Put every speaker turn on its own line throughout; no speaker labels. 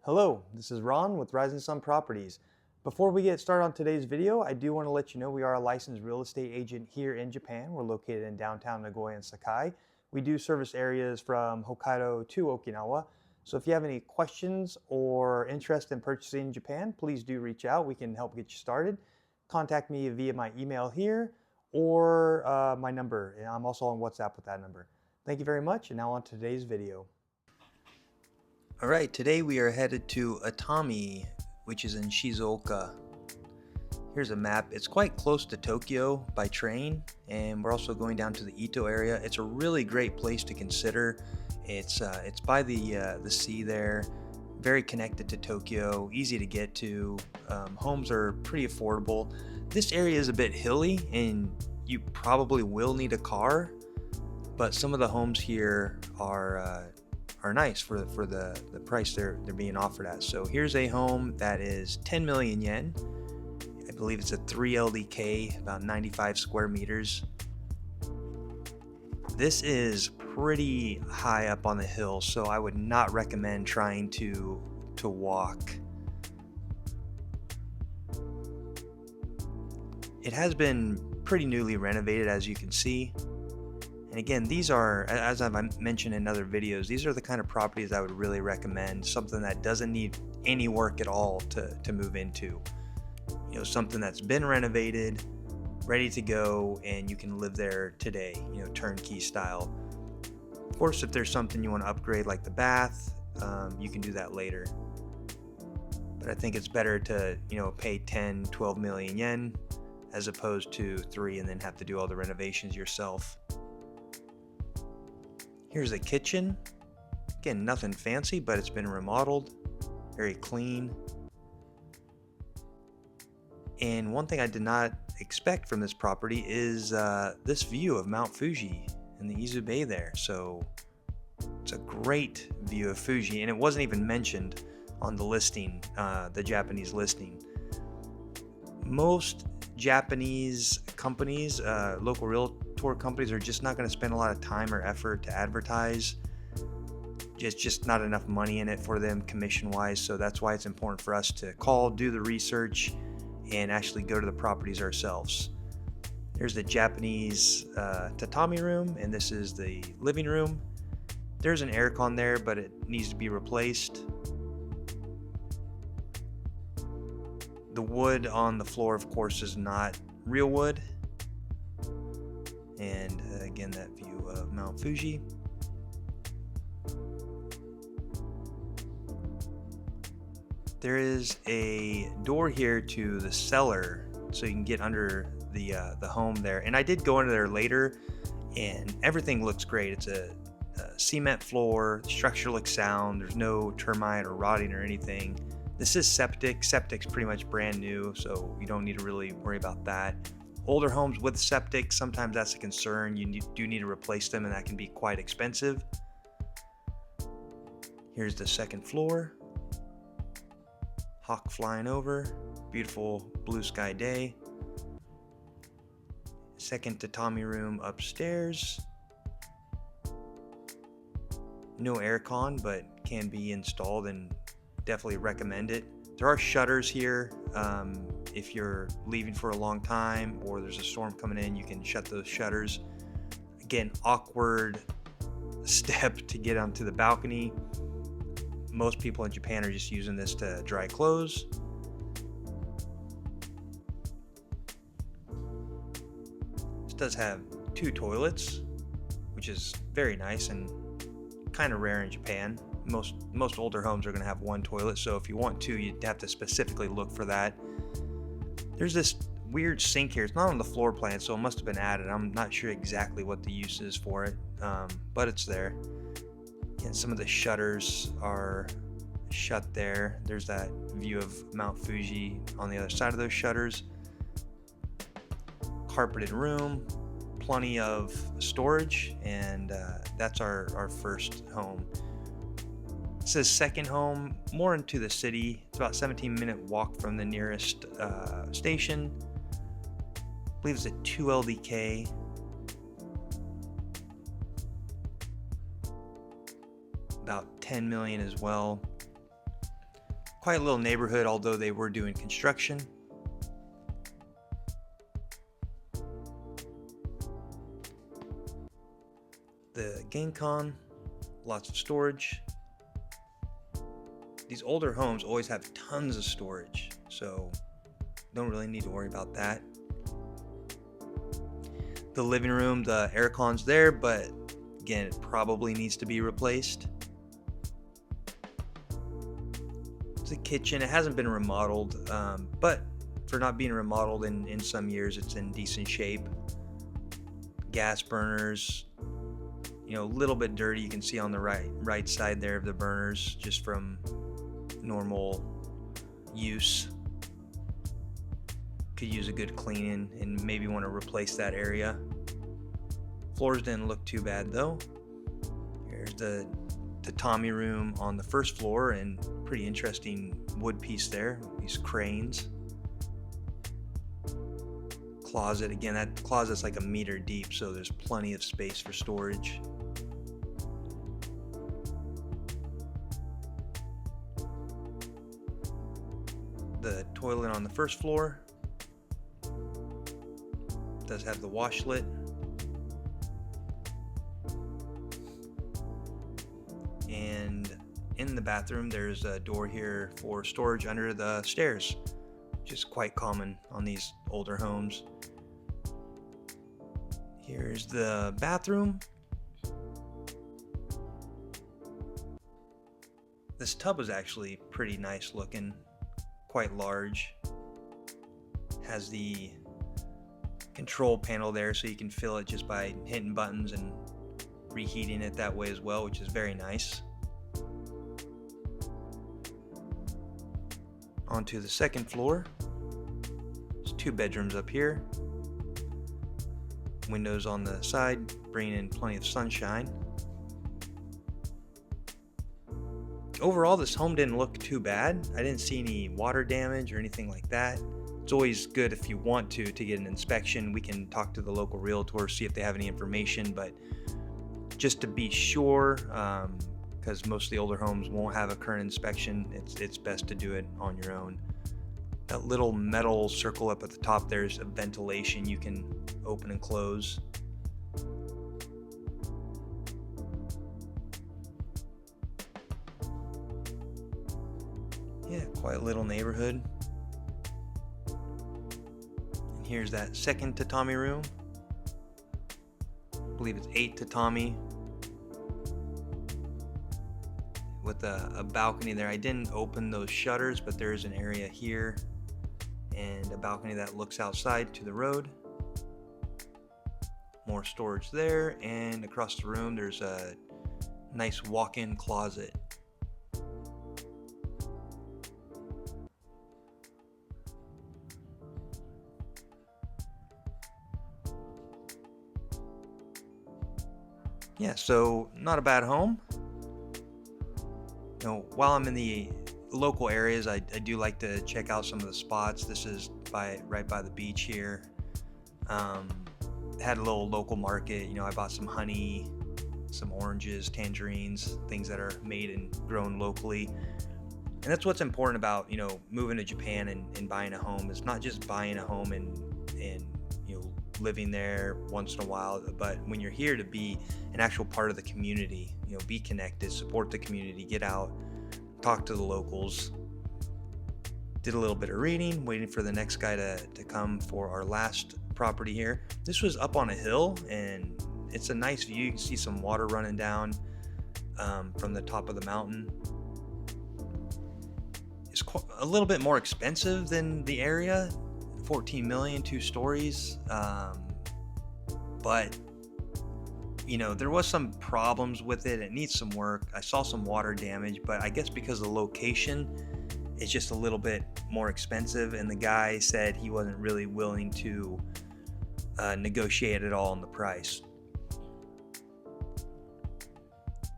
Hello, this is Ron with Rising Sun Properties. Before we get started on today's video, I do want to let you know we are a licensed real estate agent here in Japan. We're located in downtown Nagoya and Sakai. We do service areas from Hokkaido to Okinawa. So if you have any questions or interest in purchasing in Japan, please do reach out. We can help get you started. Contact me via my email here or my number. And I'm also on WhatsApp with that number. Thank you very much, and now on to today's video. Alright, today we are headed to Atami, which is in Shizuoka. Here's a map. It's quite close to Tokyo by train, and we're also going down to the Ito area. It's a really great place to consider. It's by the sea there, very connected to Tokyo, easy to get to. Homes are pretty affordable. This area is a bit hilly, and you probably will need a car, but some of the homes here are nice for the price they're being offered at. So here's a home that is 10 million yen. I believe it's a 3 LDK, about 95 square meters. This is pretty high up on the hill, so I would not recommend trying to walk. It has been pretty newly renovated, as you can see. And again, these are, as I've mentioned in other videos, these are the kind of properties I would really recommend. Something that doesn't need any work at all to move into. You know, something that's been renovated, ready to go, and you can live there today, you know, turnkey style. Of course, if there's something you want to upgrade like the bath, you can do that later. But I think it's better to, you know, pay 10, 12 million yen as opposed to 3 and then have to do all the renovations yourself. Here's a kitchen. Again, nothing fancy, but it's been remodeled. Very clean. And one thing I did not expect from this property is this view of Mount Fuji and the Izu Bay there. So it's a great view of Fuji, and it wasn't even mentioned on the listing, the Japanese listing. Most Japanese companies, local realtor companies, are just not going to spend a lot of time or effort to advertise. It's just not enough money in it for them commission wise, so that's why it's important for us to call, do the research, and actually go to the properties ourselves. There's the Japanese tatami room, and this is the living room. There's an aircon there, but it needs to be replaced. The wood on the floor, of course, is not real wood. And again, that view of Mount Fuji. There is a door here to the cellar, so you can get under the home there. And I did go under there later, and everything looks great. It's a cement floor. The structure looks sound. There's no termite or rotting or anything. This is septic. Septic's pretty much brand new, so you don't need to really worry about that. Older homes with septic, sometimes that's a concern. You do need to replace them, and that can be quite expensive. Here's the second floor. Hawk flying over. Beautiful blue sky day. Second tatami room upstairs. No aircon, but can be installed, and definitely recommend it. There are shutters here. If you're leaving for a long time or there's a storm coming in, you can shut those shutters. Again, awkward step to get onto the balcony. Most people in Japan are just using this to dry clothes. This does have 2 toilets, which is very nice and kind of rare in Japan. Most older homes are going to have 1 toilet, so if you want 2, you'd have to specifically look for that. There's this weird sink here. It's not on the floor plan, so it must have been added. I'm not sure exactly what the use is for it, but it's there. And some of the shutters are shut there. There's that view of Mount Fuji on the other side of those shutters. Carpeted room, plenty of storage, and that's our first home. It says second home, more into the city. It's about a 17-minute walk from the nearest station. I believe it's a 2 LDK. About 10 million as well. Quite a little neighborhood, although they were doing construction. The Genkan, lots of storage. These older homes always have tons of storage, so don't really need to worry about that. The living room, the aircon's there, but again, it probably needs to be replaced. The kitchen, it hasn't been remodeled, but for not being remodeled in some years, it's in decent shape. Gas burners, a little bit dirty. You can see on the right side there of the burners, just from normal use. Could use a good cleaning and maybe want to replace that area. Floors didn't look too bad though. Here's the tatami room on the first floor, and pretty interesting wood piece there, these cranes. Closet, again, that closet's like a meter deep, so there's plenty of space for storage. The toilet on the first floor does have the washlet. And in the bathroom, there's a door here for storage under the stairs, which is quite common on these older homes. Here's the bathroom. This tub is actually pretty nice looking, quite large. Has the control panel there, so you can fill it just by hitting buttons and reheating it that way as well, which is very nice. Onto the second floor. There's 2 bedrooms up here. Windows on the side, bringing in plenty of sunshine. Overall, this home didn't look too bad. I didn't see any water damage or anything like that. It's always good if you want to get an inspection. We can talk to the local realtor, see if they have any information, but just to be sure, because most of the older homes won't have a current inspection, it's best to do it on your own. That little metal circle up at the top, there's a ventilation you can open and close. Yeah, quite a little neighborhood. And here's that second tatami room. I believe it's 8 tatami with a balcony there. I didn't open those shutters, but there is an area here and a balcony that looks outside to the road. More storage there, and across the room there's a nice walk-in closet. Yeah, so not a bad home. While I'm in the local areas, I do like to check out some of the spots. This is right by the beach here. Had a little local market. I bought some honey, some oranges, tangerines, things that are made and grown locally. And that's what's important about moving to Japan and buying a home. It's not just buying a home and living there once in a while, but when you're here, to be an actual part of the community. Be connected, support the community, get out, talk to the locals. Did a little bit of reading, waiting for the next guy to come for our last property here. This was up on a hill, and it's a nice view. You can see some water running down from the top of the mountain. It's a little bit more expensive than the area, 14 million, 2 stories, but there was some problems with it. It needs some work. I saw some water damage, but I guess because of the location, it's just a little bit more expensive, and the guy said he wasn't really willing to negotiate at all on the price.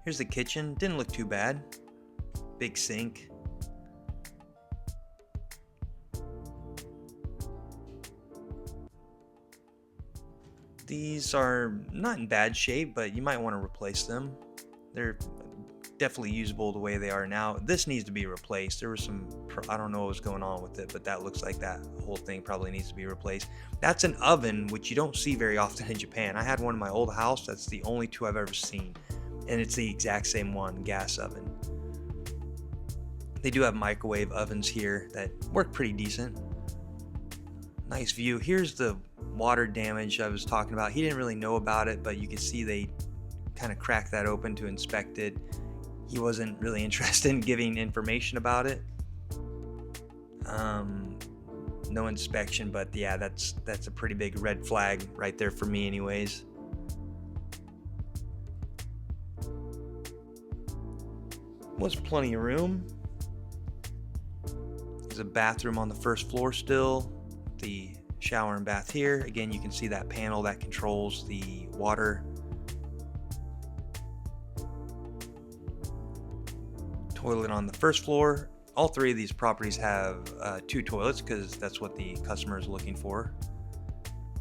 Here's the kitchen. Didn't look too bad. Big sink. These are not in bad shape, but you might want to replace them. They're definitely usable the way they are now. This needs to be replaced. There was some, I don't know what was going on with it, but that looks like that whole thing probably needs to be replaced. That's an oven, which you don't see very often in Japan. I had one in my old house. That's the only two I've ever seen. And it's the exact same one, gas oven. They do have microwave ovens here that work pretty decent. Nice view. Here's the water damage I was talking about. He didn't really know about it, but you can see they kind of cracked that open to inspect it. He wasn't really interested in giving information about it. No inspection, but yeah, that's a pretty big red flag right there for me anyways. Was plenty of room. There's a bathroom on the first floor still. The shower and bath here. Again, you can see that panel that controls the water. Toilet on the first floor. All three of these properties have 2 toilets because that's what the customer is looking for.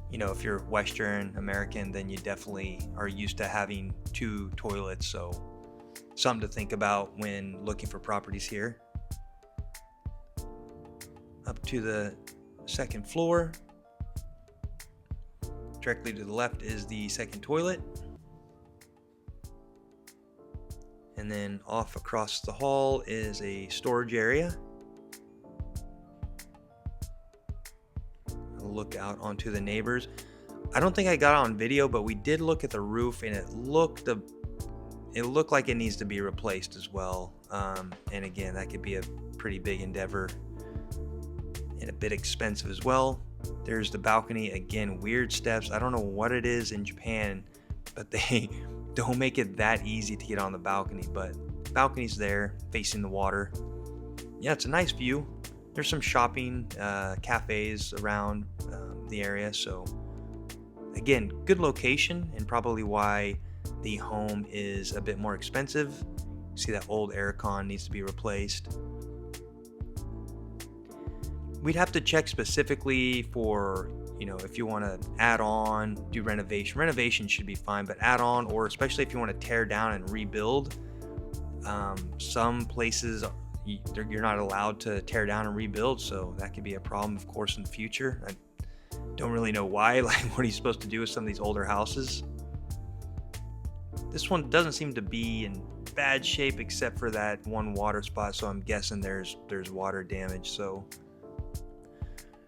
You know, if you're Western American, then you definitely are used to having 2 toilets. So something to think about when looking for properties here. Up to the second floor. Directly to the left is the second toilet. And then off across the hall is a storage area. I'll look out onto the neighbors. I don't think I got on video, but we did look at the roof and it looked like it needs to be replaced as well. And again, that could be a pretty big endeavor and a bit expensive as well. There's the balcony. Again, weird steps. I don't know what it is in Japan, but they don't make it that easy to get on the balcony, but balcony's there facing the water. Yeah, it's a nice view. There's some shopping cafes around the area, so again, good location and probably why the home is a bit more expensive. See that old aircon needs to be replaced. We'd have to check specifically for, you know, if you want to add on, do renovation. Renovation should be fine, but add on, or especially if you want to tear down and rebuild, some places you're not allowed to tear down and rebuild, so that could be a problem, of course, in the future. I don't really know why. Like, what are you supposed to do with some of these older houses? This one doesn't seem to be in bad shape except for that one water spot, so I'm guessing there's water damage. So.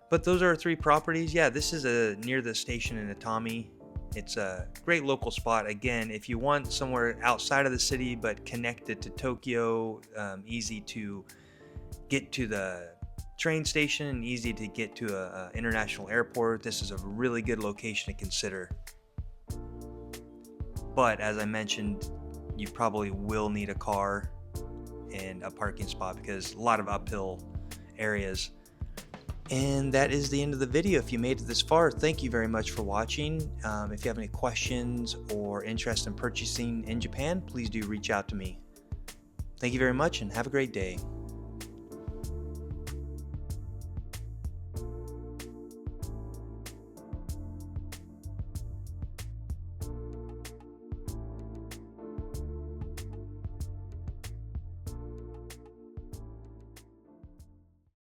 But those are our 3 properties. Yeah, this is near the station in Atami. It's a great local spot. Again, if you want somewhere outside of the city but connected to Tokyo, easy to get to the train station and easy to get to a international airport, this is a really good location to consider. But as I mentioned, you probably will need a car and a parking spot because a lot of uphill areas. And that is the end of the video. If you made it this far, thank you very much for watching. If you have any questions or interest in purchasing in Japan, please do reach out to me. Thank you very much and have a great day.